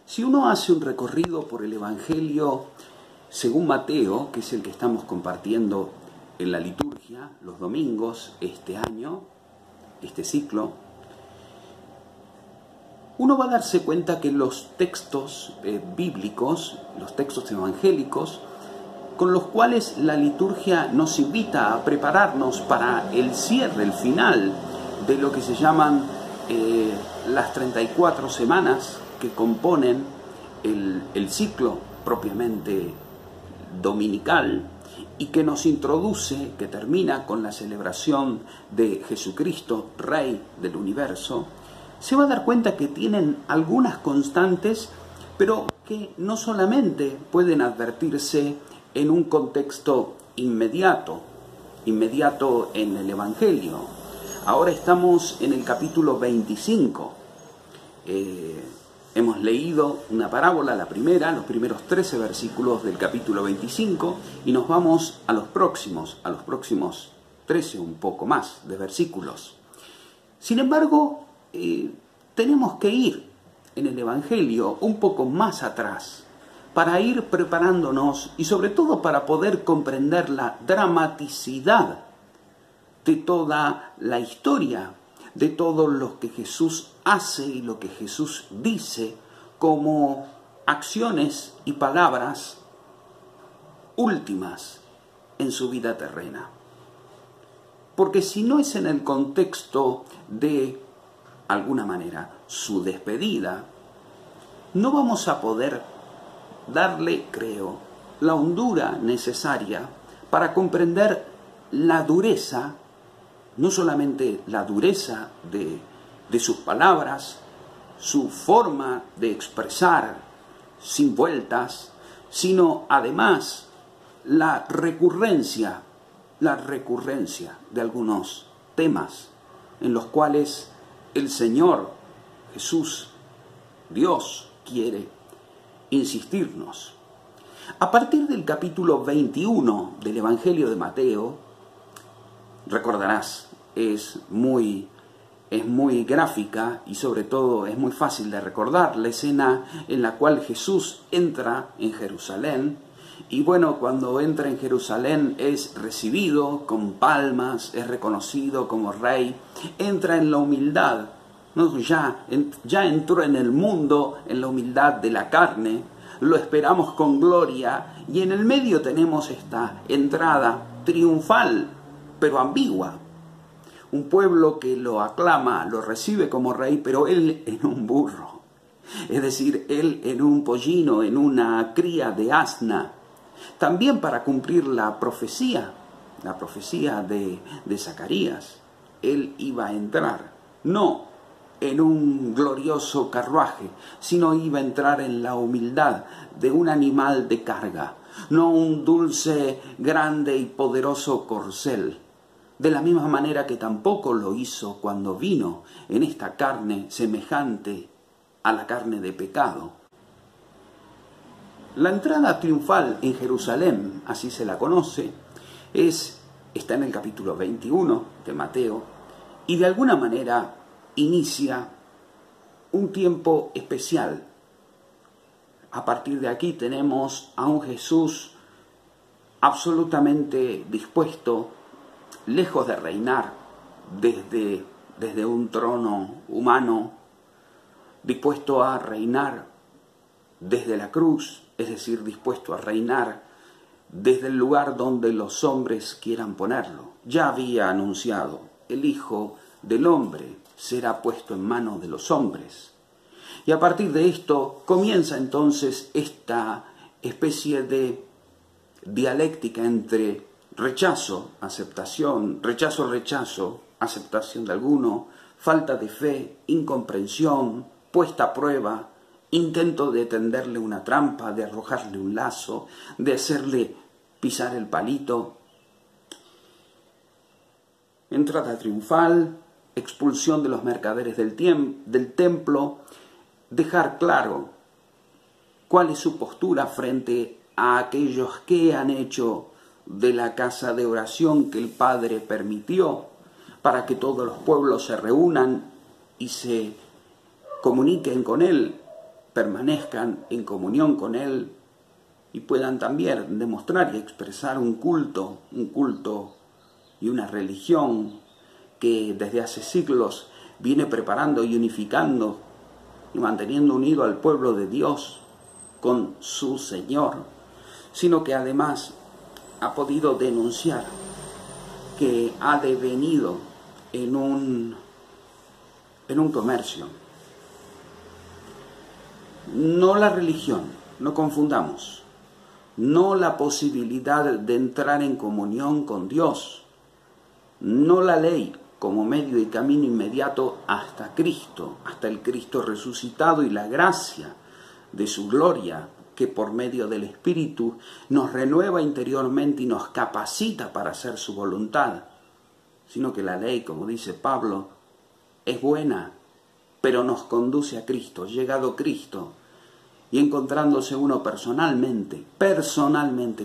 Si uno hace un recorrido por el Evangelio según Mateo, que es el que estamos compartiendo en la liturgia los domingos este año, este ciclo, uno va a darse cuenta que los textos bíblicos, los textos evangélicos, con los cuales la liturgia nos invita a prepararnos para el cierre, el final de lo que se llaman las 34 semanas que componen el ciclo propiamente dominical y que nos introduce, que termina con la celebración de Jesucristo, Rey del universo, se va a dar cuenta que tienen algunas constantes, pero que no solamente pueden advertirse en un contexto inmediato en el Evangelio. Ahora estamos en el capítulo 25. Hemos leído una parábola, la primera, los primeros 13 versículos del capítulo 25, y nos vamos a los próximos 13, un poco más de versículos. Sin embargo, tenemos que ir en el Evangelio un poco más atrás para ir preparándonos y sobre todo para poder comprender la dramaticidad de toda la historia, de todo lo que Jesús hace y lo que Jesús dice como acciones y palabras últimas en su vida terrena. Porque si no es en el contexto de alguna manera su despedida, no vamos a poder darle, creo, la hondura necesaria para comprender la dureza, no solamente la dureza de sus palabras, su forma de expresar sin vueltas, sino además la recurrencia de algunos temas en los cuales el Señor Jesús, Dios, quiere insistirnos. A partir del capítulo 21 del Evangelio de Mateo, recordarás, es muy gráfica y sobre todo es muy fácil de recordar la escena en la cual Jesús entra en Jerusalén. Y bueno, cuando entra en Jerusalén es recibido con palmas, es reconocido como rey, entra en la humildad, ¿no? Ya entró en el mundo en la humildad de la carne, lo esperamos con gloria y en el medio tenemos esta entrada triunfal, pero ambigua. Un pueblo que lo aclama, lo recibe como rey, pero él en un burro, es decir, él en un pollino, en una cría de asna. También para cumplir la profecía de Zacarías, él iba a entrar, no en un glorioso carruaje, sino iba a entrar en la humildad de un animal de carga, no un dulce, grande y poderoso corcel. De la misma manera que tampoco lo hizo cuando vino en esta carne semejante a la carne de pecado. La entrada triunfal en Jerusalén, así se la conoce, está en el capítulo 21 de Mateo y de alguna manera inicia un tiempo especial. A partir de aquí tenemos a un Jesús absolutamente dispuesto, lejos de reinar desde un trono humano, dispuesto a reinar desde la cruz, es decir, dispuesto a reinar desde el lugar donde los hombres quieran ponerlo. Ya había anunciado, el Hijo del Hombre será puesto en manos de los hombres. Y a partir de esto comienza entonces esta especie de dialéctica entre rechazo, aceptación, rechazo, aceptación de alguno, falta de fe, incomprensión, puesta a prueba, intento de tenderle una trampa, de arrojarle un lazo, de hacerle pisar el palito. Entrada triunfal, expulsión de los mercaderes del templo, dejar claro cuál es su postura frente a aquellos que han hecho de la casa de oración que el Padre permitió para que todos los pueblos se reúnan y se comuniquen con Él permanezcan en comunión con Él y puedan también demostrar y expresar un culto y una religión que desde hace siglos viene preparando y unificando y manteniendo unido al pueblo de Dios con su Señor, sino que además ha podido denunciar que ha devenido en un comercio. No la religión, no confundamos, no la posibilidad de entrar en comunión con Dios, no la ley como medio y camino inmediato hasta Cristo, hasta el Cristo resucitado y la gracia de su gloria, que por medio del Espíritu nos renueva interiormente y nos capacita para hacer su voluntad, sino que la ley, como dice Pablo, es buena, pero nos conduce a Cristo. Llegado Cristo y encontrándose uno personalmente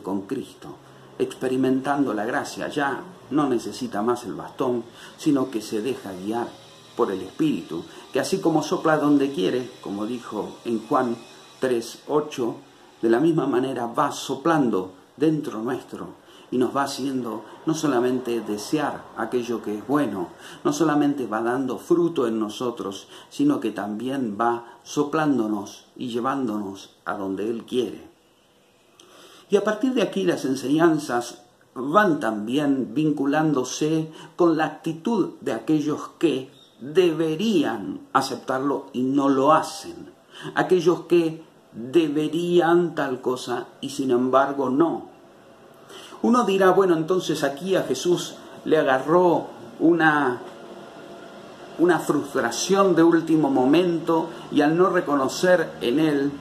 con Cristo, experimentando la gracia, ya no necesita más el bastón, sino que se deja guiar por el Espíritu, que así como sopla donde quiere, como dijo en Juan 3:8, de la misma manera va soplando dentro nuestro y nos va haciendo no solamente desear aquello que es bueno, no solamente va dando fruto en nosotros, sino que también va soplándonos y llevándonos a donde Él quiere. Y a partir de aquí las enseñanzas van también vinculándose con la actitud de aquellos que deberían aceptarlo y no lo hacen. Aquellos que deberían tal cosa y sin embargo no. Uno dirá, bueno, entonces aquí a Jesús le agarró una frustración de último momento y al no reconocer en él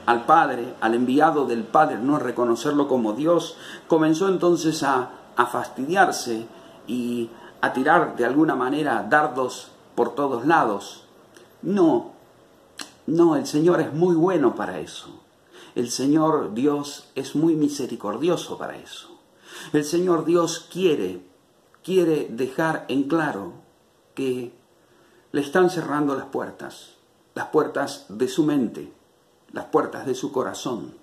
al Padre, al enviado del Padre, no reconocerlo como Dios, comenzó entonces a fastidiarse y a tirar de alguna manera dardos por todos lados. No, el Señor es muy bueno para eso. El Señor Dios es muy misericordioso para eso. El Señor Dios quiere dejar en claro que le están cerrando las puertas de su mente, las puertas de su corazón,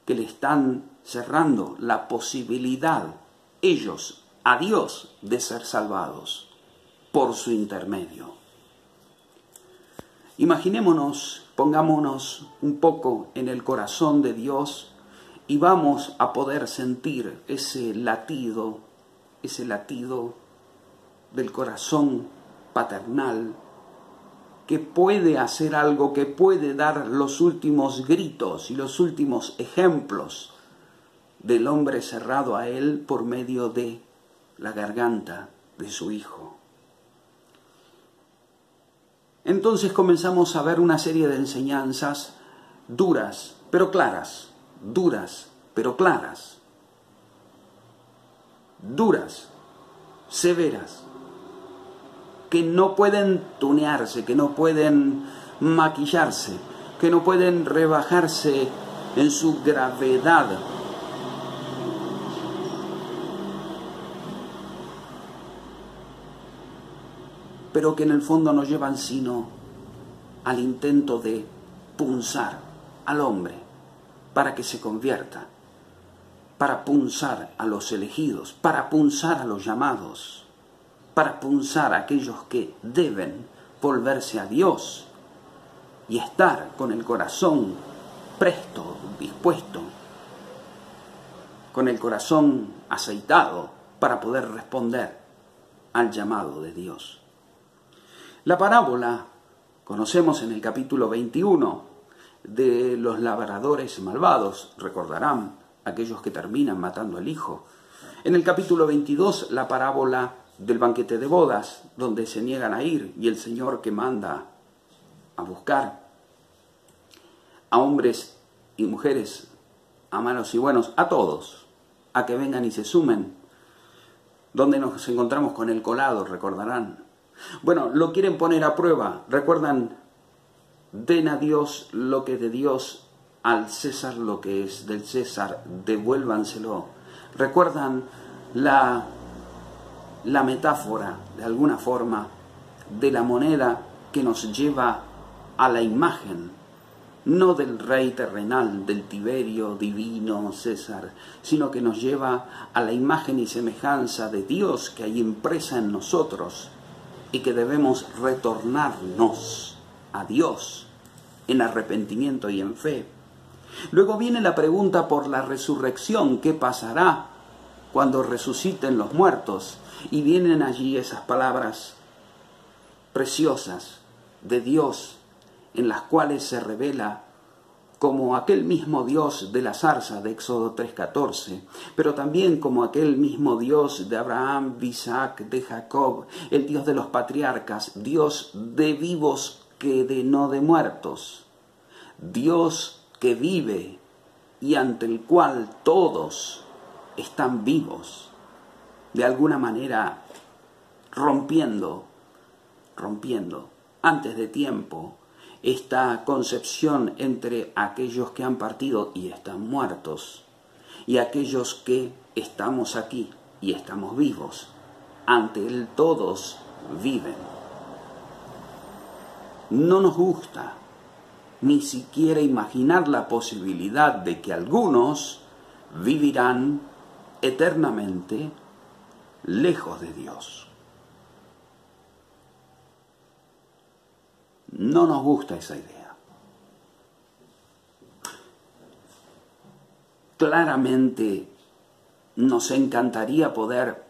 que le están cerrando la posibilidad, ellos, a Dios, de ser salvados por su intermedio. Imaginémonos, pongámonos un poco en el corazón de Dios y vamos a poder sentir ese latido del corazón paternal que puede hacer algo, que puede dar los últimos gritos y los últimos ejemplos del hombre cerrado a Él por medio de la garganta de su Hijo. Entonces comenzamos a ver una serie de enseñanzas duras, pero claras, severas, que no pueden tunearse, que no pueden maquillarse, que no pueden rebajarse en su gravedad. Pero que en el fondo no llevan sino al intento de punzar al hombre para que se convierta, para punzar a los elegidos, para punzar a los llamados, para punzar a aquellos que deben volverse a Dios y estar con el corazón presto, dispuesto, con el corazón aceitado para poder responder al llamado de Dios. La parábola conocemos en el capítulo 21 de los labradores malvados, recordarán aquellos que terminan matando al hijo. En el capítulo 22 la parábola del banquete de bodas, donde se niegan a ir y el Señor que manda a buscar a hombres y mujeres, a malos y buenos, a todos, a que vengan y se sumen, donde nos encontramos con el colado, recordarán. Bueno, lo quieren poner a prueba, recuerdan, den a Dios lo que es de Dios, al César lo que es del César, devuélvanselo. Recuerdan la metáfora, de alguna forma, de la moneda que nos lleva a la imagen. no del rey terrenal, del Tiberio divino César, sino que nos lleva a la imagen y semejanza de Dios que hay impresa en nosotros y que debemos retornarnos a Dios en arrepentimiento y en fe. Luego viene la pregunta por la resurrección, ¿qué pasará cuando resuciten los muertos? Y vienen allí esas palabras preciosas de Dios, en las cuales se revela como aquel mismo Dios de la zarza de Éxodo 3:14, pero también como aquel mismo Dios de Abraham, de Isaac, de Jacob, el Dios de los patriarcas, Dios de vivos que de no de muertos, Dios que vive y ante el cual todos están vivos, de alguna manera rompiendo antes de tiempo esta concepción entre aquellos que han partido y están muertos y aquellos que estamos aquí y estamos vivos. Ante Él todos viven. No nos gusta ni siquiera imaginar la posibilidad de que algunos vivirán eternamente lejos de Dios. No nos gusta esa idea. Claramente nos encantaría poder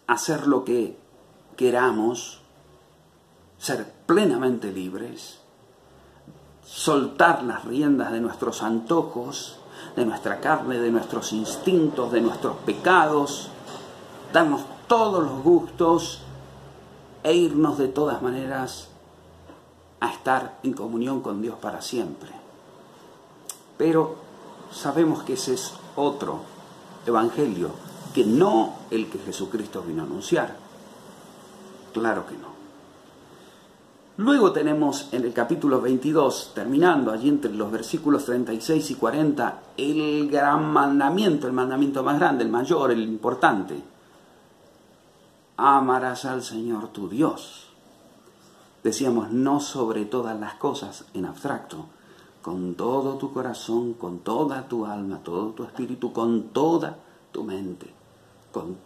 hacer lo que queramos, ser plenamente libres, soltar las riendas de nuestros antojos, de nuestra carne, de nuestros instintos, de nuestros pecados, darnos todos los gustos e irnos de todas maneras a estar en comunión con Dios para siempre. Pero sabemos que ese es otro evangelio, que no el que Jesucristo vino a anunciar. Claro que no. Luego tenemos en el capítulo 22, terminando allí entre los versículos 36 y 40, el gran mandamiento, el mandamiento más grande, el mayor, el importante. Amarás al Señor tu Dios. Decíamos, no sobre todas las cosas en abstracto, con todo tu corazón, con toda tu alma, todo tu espíritu, con toda tu mente, con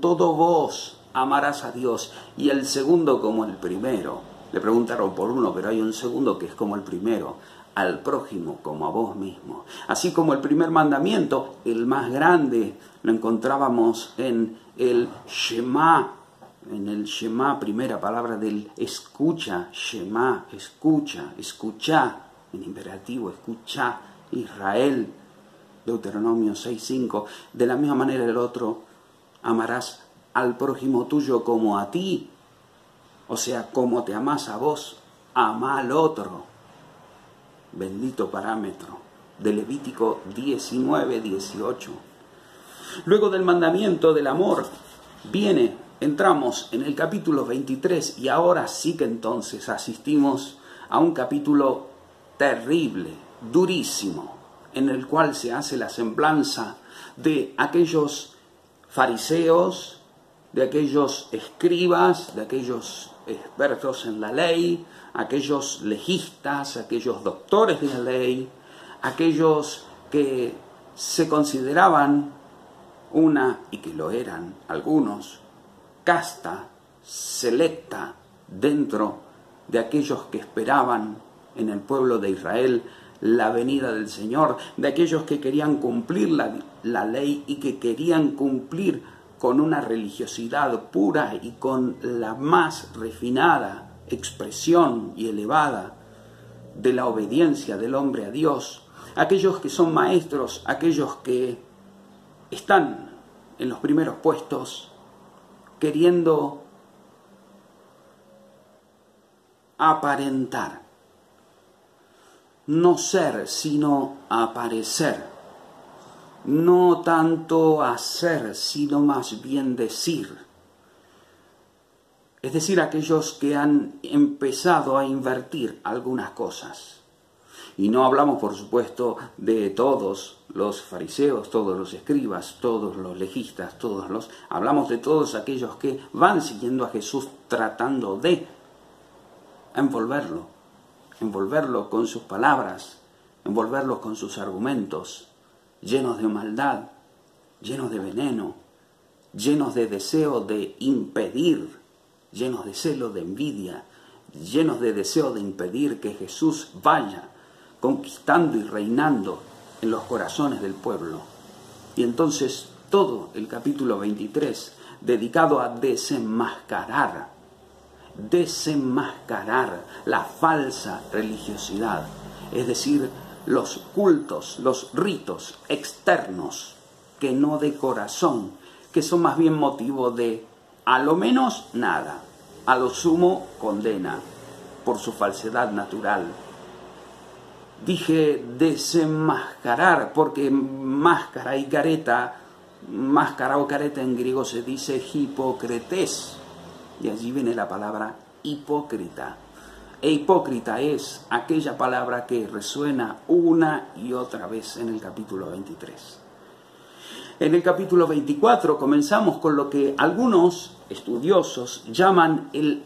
todo vos amarás a Dios. Y el segundo como el primero. Le preguntaron por uno, pero hay un segundo que es como el primero, al prójimo como a vos mismo. Así como el primer mandamiento, el más grande, lo encontrábamos en el Shema. En el Shema, primera palabra del escucha, Shema, escucha, en imperativo, escucha, Israel, Deuteronomio 6:5. De la misma manera el otro, amarás al prójimo tuyo como a ti, o sea, como te amás a vos, amá al otro. Bendito parámetro, de Levítico 19:18. Luego del mandamiento del amor, entramos en el capítulo 23 y ahora sí que entonces asistimos a un capítulo terrible, durísimo, en el cual se hace la semblanza de aquellos fariseos, de aquellos escribas, de aquellos expertos en la ley, aquellos legistas, aquellos doctores de la ley, aquellos que se consideraban y que lo eran algunos, casta selecta dentro de aquellos que esperaban en el pueblo de Israel la venida del Señor, de aquellos que querían cumplir la ley y que querían cumplir con una religiosidad pura y con la más refinada expresión y elevada de la obediencia del hombre a Dios, aquellos que son maestros, aquellos que están en los primeros puestos, queriendo aparentar, no ser, sino aparecer, no tanto hacer, sino más bien decir. Es decir, aquellos que han empezado a invertir algunas cosas. Y no hablamos, por supuesto, de todos los fariseos, todos los escribas, todos los legistas, hablamos de todos aquellos que van siguiendo a Jesús tratando de envolverlo envolverlo con sus palabras, envolverlo con sus argumentos, llenos de maldad, llenos de veneno, llenos de deseo de impedir, llenos de celo, de envidia, llenos de deseo de impedir que Jesús vaya conquistando y reinando en los corazones del pueblo. Y entonces todo el capítulo 23 dedicado a desenmascarar la falsa religiosidad, es decir, los cultos, los ritos externos, que no de corazón, que son más bien motivo de, a lo menos, nada, a lo sumo, condena, por su falsedad natural. Dije desenmascarar, porque máscara y careta, máscara o careta en griego se dice hipócrites, y allí viene la palabra hipócrita. E hipócrita es aquella palabra que resuena una y otra vez en el capítulo 23. En el capítulo 24 comenzamos con lo que algunos estudiosos llaman el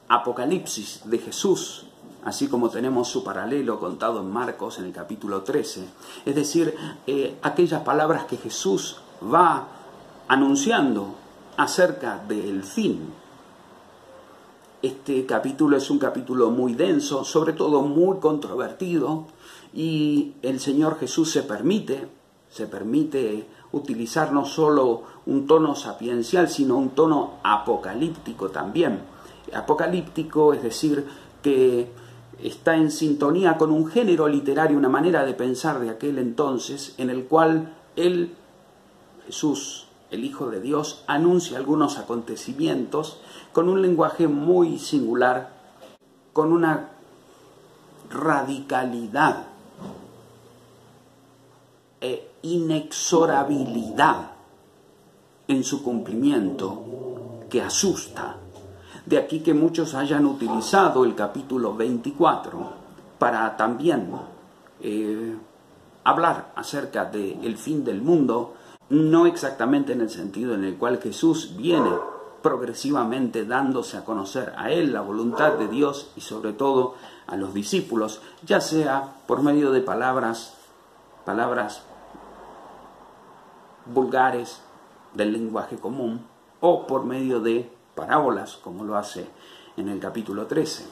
Apocalipsis de Jesús, así como tenemos su paralelo contado en Marcos en el capítulo 13. Es decir, aquellas palabras que Jesús va anunciando acerca del fin. Este capítulo es un capítulo muy denso, sobre todo muy controvertido, y el Señor Jesús se permite utilizar no solo un tono sapiencial, sino un tono apocalíptico también. Apocalíptico, es decir, que está en sintonía con un género literario, una manera de pensar de aquel entonces, en el cual él, Jesús, el Hijo de Dios, anuncia algunos acontecimientos con un lenguaje muy singular, con una radicalidad e inexorabilidad en su cumplimiento que asusta. De aquí que muchos hayan utilizado el capítulo 24 para también hablar acerca del fin del mundo, no exactamente en el sentido en el cual Jesús viene progresivamente dándose a conocer a él la voluntad de Dios y sobre todo a los discípulos, ya sea por medio de palabras vulgares del lenguaje común o por medio de parábolas, como lo hace en el capítulo 13.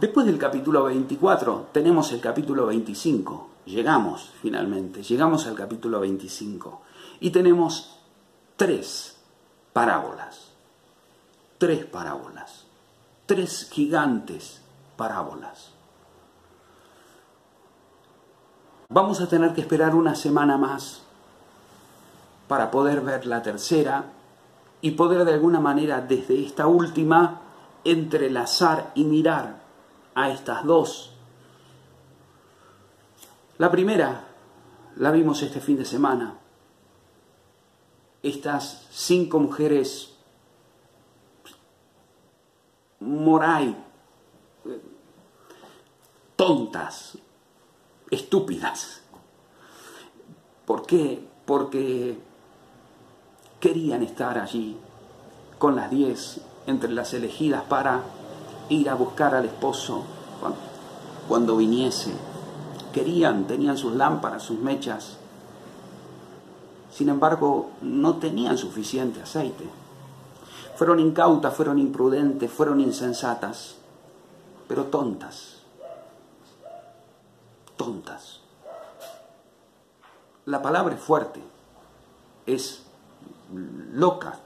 Después del capítulo 24 tenemos el capítulo 25. Llegamos al capítulo 25 y tenemos tres parábolas, tres gigantes parábolas. Vamos a tener que esperar una semana más para poder ver la tercera y poder de alguna manera desde esta última entrelazar y mirar a estas dos. La primera la vimos este fin de semana. Estas 5 mujeres moray, tontas, estúpidas. ¿Por qué? Porque querían estar allí con las 10 entre las elegidas para ir a buscar al esposo cuando viniese. Tenían sus lámparas, sus mechas. Sin embargo, no tenían suficiente aceite. Fueron incautas, fueron imprudentes, fueron insensatas, pero tontas. Tontas. La palabra es fuerte, es loca.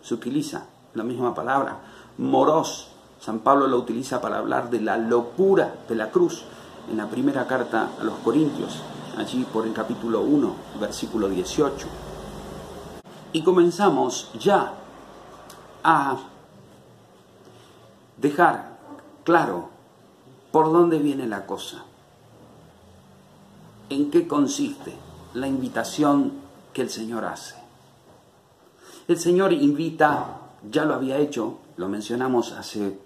Se utiliza la misma palabra. Moros. San Pablo lo utiliza para hablar de la locura de la cruz en la primera carta a los Corintios, allí por el capítulo 1, versículo 18. Y comenzamos ya a dejar claro por dónde viene la cosa, en qué consiste la invitación que el Señor hace. El Señor invita, ya lo había hecho, lo mencionamos hace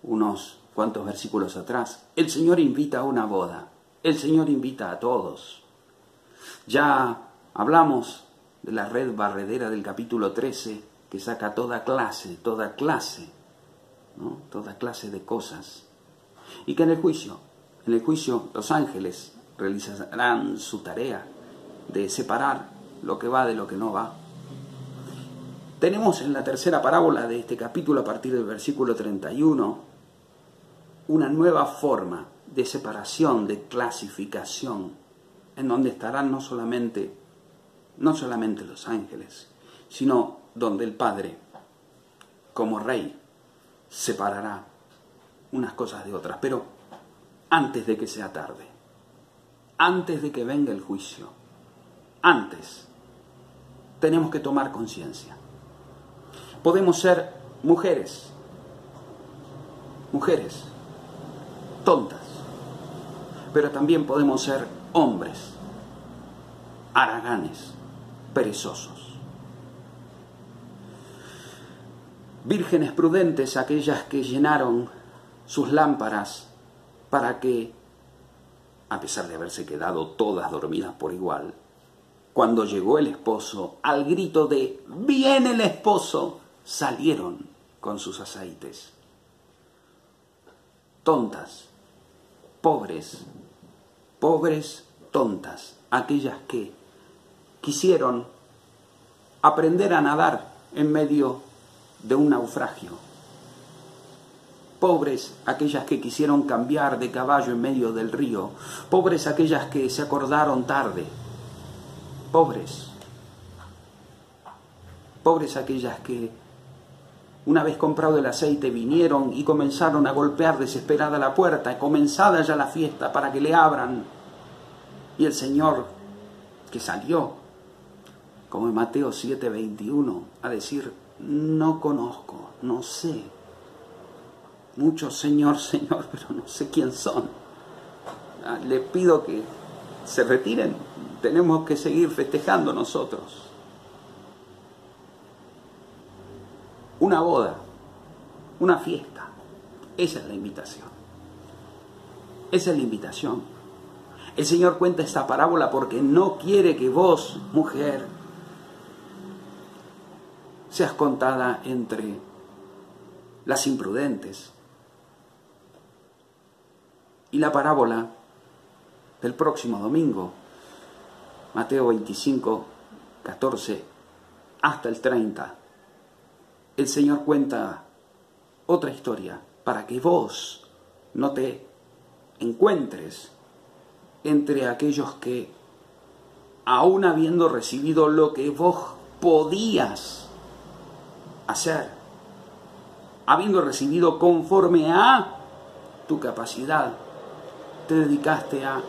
unos cuantos versículos atrás, el Señor invita a una boda, el Señor invita a todos. Ya hablamos de la red barredera del capítulo 13, que saca toda clase, ¿no? Toda clase de cosas. Y que en el juicio los ángeles realizarán su tarea de separar lo que va de lo que no va. Tenemos en la tercera parábola de este capítulo, a partir del versículo 31, una nueva forma de separación, de clasificación, en donde estarán no solamente los ángeles, sino donde el Padre, como Rey, separará unas cosas de otras. Pero antes de que sea tarde, antes de que venga el juicio, antes tenemos que tomar conciencia. Podemos ser mujeres tontas, pero también podemos ser hombres haraganes, perezosos. Vírgenes prudentes, aquellas que llenaron sus lámparas para que, a pesar de haberse quedado todas dormidas por igual, cuando llegó el esposo, al grito de «¡Viene el esposo!», salieron con sus aceites. Tontas, pobres, tontas, aquellas que quisieron aprender a nadar en medio de un naufragio. Pobres aquellas que quisieron cambiar de caballo en medio del río. Pobres aquellas que se acordaron tarde. Pobres aquellas que, una vez comprado el aceite, vinieron y comenzaron a golpear desesperada la puerta, comenzada ya la fiesta, para que le abran. Y el Señor, que salió, como en Mateo 7:21, a decir: no conozco, no sé. Muchos Señor, Señor, pero no sé quién son. Le pido que se retiren. Tenemos que seguir festejando nosotros. Una boda, una fiesta. Esa es la invitación. Esa es la invitación. El Señor cuenta esta parábola porque no quiere que vos, mujer, seas contada entre las imprudentes. Y la parábola del próximo domingo, Mateo 25, 14 hasta el 30, el Señor cuenta otra historia para que vos no te encuentres entre aquellos que, aún habiendo recibido lo que vos podías hacer, habiendo recibido conforme a tu capacidad, te dedicaste a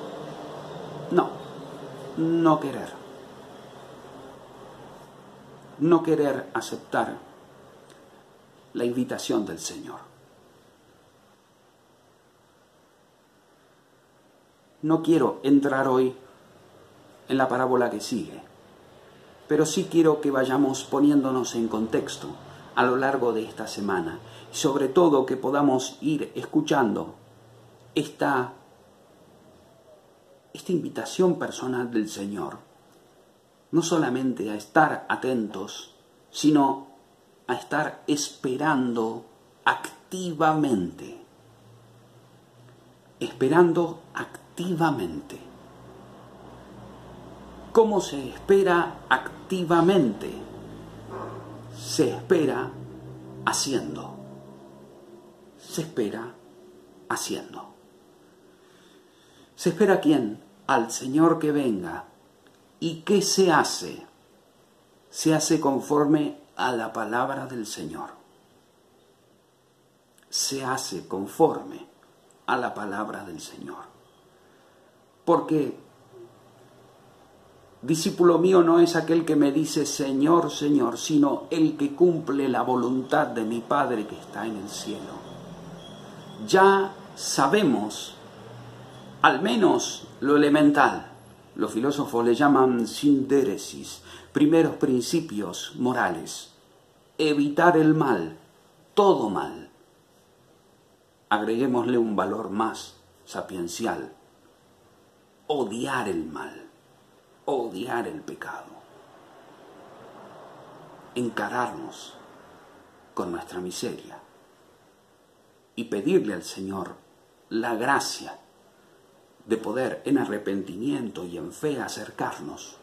no querer aceptar la invitación del Señor. No quiero entrar hoy en la parábola que sigue, pero sí quiero que vayamos poniéndonos en contexto a lo largo de esta semana, y sobre todo que podamos ir escuchando esta invitación personal del Señor, no solamente a estar atentos, sino a estar esperando activamente. Esperando activamente. ¿Cómo se espera activamente? Se espera haciendo. Se espera haciendo. ¿Se espera a quién? Al Señor que venga. ¿Y qué se hace? Se hace conforme a la palabra del Señor. Se hace conforme a la palabra del Señor. Porque discípulo mío no es aquel que me dice Señor, Señor, sino el que cumple la voluntad de mi Padre que está en el cielo. Ya sabemos al menos lo elemental. Los filósofos le llaman sindéresis, primeros principios morales. Evitar el mal, todo mal. Agreguémosle un valor más sapiencial. Odiar el mal, odiar el pecado. Encararnos con nuestra miseria y pedirle al Señor la gracia de poder en arrepentimiento y en fe acercarnos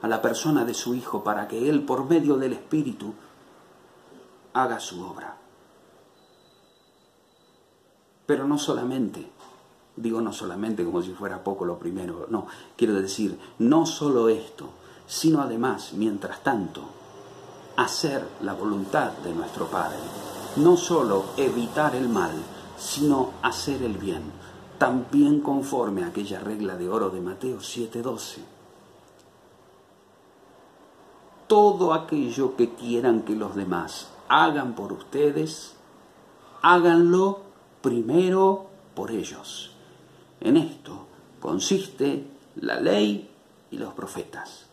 a la persona de su Hijo para que Él, por medio del Espíritu, haga su obra. Pero no solamente, digo no solamente como si fuera poco lo primero, no, quiero decir, no solo esto, sino además, mientras tanto, hacer la voluntad de nuestro Padre. No solo evitar el mal, sino hacer el bien, también conforme a aquella regla de oro de Mateo 7:12. Todo aquello que quieran que los demás hagan por ustedes, háganlo primero por ellos. En esto consiste la ley y los profetas.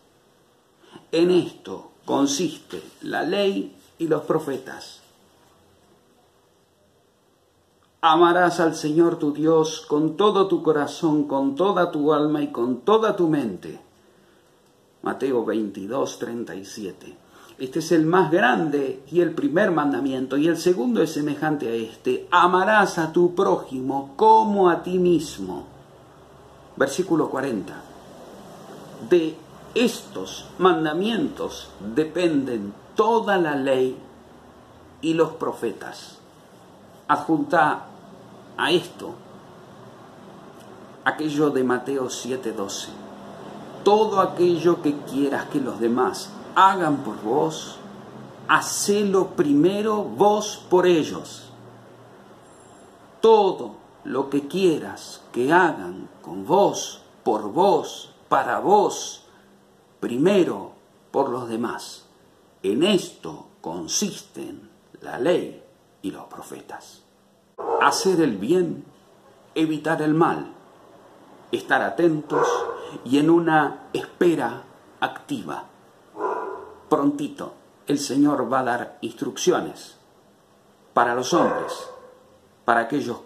En esto consiste la ley y los profetas. Amarás al Señor tu Dios con todo tu corazón, con toda tu alma y con toda tu mente. Mateo 22:37. Este es el más grande y el primer mandamiento, y el segundo es semejante a este: amarás a tu prójimo como a ti mismo. Versículo 40. De estos mandamientos dependen toda la ley y los profetas. Adjunta a esto aquello de Mateo 7:12. Todo aquello que quieras que los demás hagan por vos, hacelo primero vos por ellos. Todo lo que quieras que hagan con vos, por vos, para vos, primero por los demás. En esto consisten la ley y los profetas. Hacer el bien, evitar el mal, estar atentos y en una espera activa. Prontito el Señor va a dar instrucciones para los hombres, para aquellos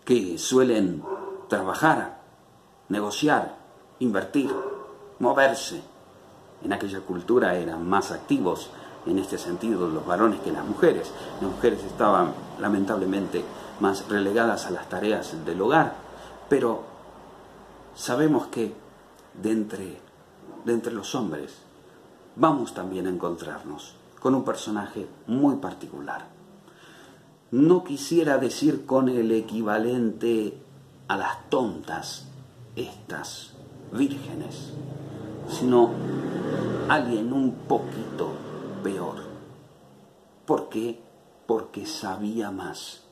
que suelen trabajar, negociar, invertir, moverse. En aquella cultura eran más activos en este sentido los varones que las mujeres. Las mujeres estaban lamentablemente más relegadas a las tareas del hogar, pero sabemos que de entre los hombres vamos también a encontrarnos con un personaje muy particular. No quisiera decir con el equivalente a las tontas, estas vírgenes, sino alguien un poquito peor. ¿Por qué? Porque sabía más,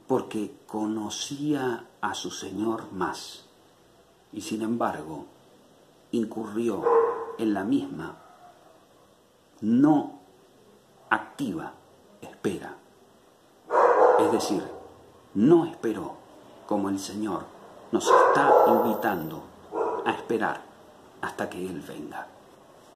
porque conocía a su Señor más, y sin embargo incurrió en la misma no activa espera. Es decir, no esperó como el Señor nos está invitando a esperar hasta que Él venga.